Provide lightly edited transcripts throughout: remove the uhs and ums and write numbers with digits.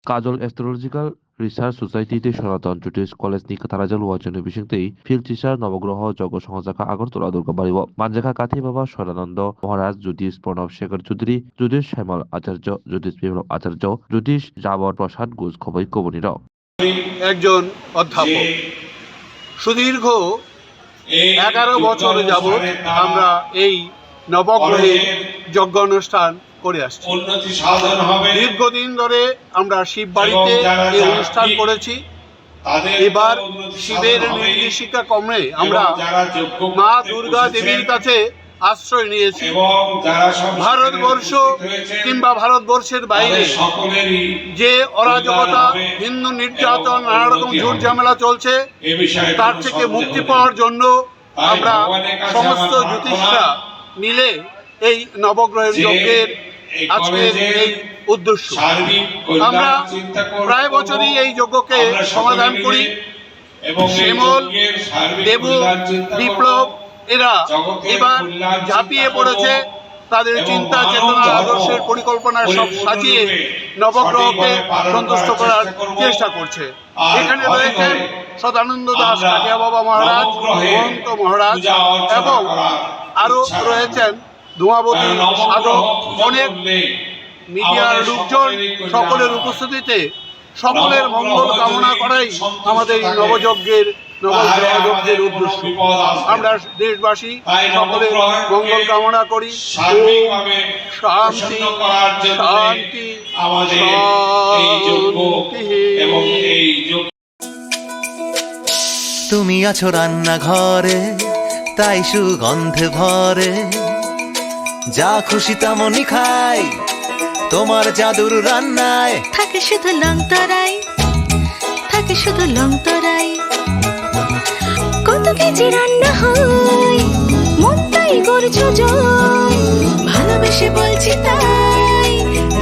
Kajol Astrological Research Society-তে সনাতন জ্যোতিষ কলেজनि खोथा रायज्लायनो बिसिंतै फिल्ड टिचार नवग्रह जग संजाखा आगरतला दुर्गाबारिव मानजाखा काथि बाबा सदानंद महाराज ज्योतिष प्रणब शेखर चौधुरी ज्योतिष श्यामल आचार्य ज्योतिष বিপ্লব आचार्य ज्योतिष जाबর প্রসাদ ঘোষ খবর কবনির একজন অধ্যাপক সুদীর্ঘ 11 বছর যাবৎ আমরা এই নবগ্রহে যজ্ঞ অনুষ্ঠান করে আসছি। দীর্ঘদিন ধরে আমরা শিব বাড়িতে এই অনুষ্ঠান করেছি। এবার শিবের নির্দেশিকা ক্রমে আমরা মা দুর্গা দেবীর কাছে আশ্রয় নিয়েছি। ভারতবর্ষ কিংবা ভারতবর্ষের বাইরে যে অরাজকতা, হিন্দু নির্যাতন, নানা রকম ঝুট ঝামেলা চলছে, তার থেকে মুক্তি পাওয়ার জন্য আমরা সমস্ত জ্যোতিষরা মিলে এই নবগ্রহের যজ্ঞের আজকের এই উদ্দেশ্য। আমরা প্রায় বছরই এই যজ্ঞকে সমাধান করি। শ্যামল, দেবু, বিপ্লব এরা এবার ঝাঁপিয়ে পড়েছে। তাদের চিন্তা চেতনা আদর্শের পরিকল্পনা সব সাজিয়ে নবগ্রহকে সন্তুষ্ট করার চেষ্টা করছে। এখানে রয়েছেন সদানন্দ দাস কাঠিয়া বাবা মহারাজ, মহন্ত মহারাজ এবং আরো রয়েছেন ধূমাবতী সাধক, অনেক মিডিয়ার লোকজন। সকলের উপস্থিতিতে সকলের মঙ্গল কামনা করাই আমাদের এই নবযজ্ঞের উদ্দেশ্য। আমরা দেশবাসী সকলের মঙ্গল কামনা করি। শান্তি শান্তি তুমি আছো রান্নাঘরে, তাই সুগন্ধে ভরে, যা খুশি তেমনই খাই তোমার জাদুর রান্নায়। থাকে শুধু লং তরাই, থাকে শুধু লং তরাই, কত কেজি রান্না হয় মন তাই করছো জয়। ভালোবেসে বলছি তাই,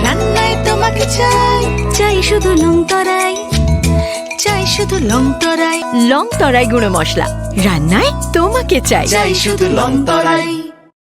রান্নায় তোমাকে চাই, চাই শুধু লং তরাই, চাই শুধু লং তরাই। লং তরাই গুঁড়ো মশলা, রান্নায় তোমাকে চাই, চাই শুধু লং তরাই।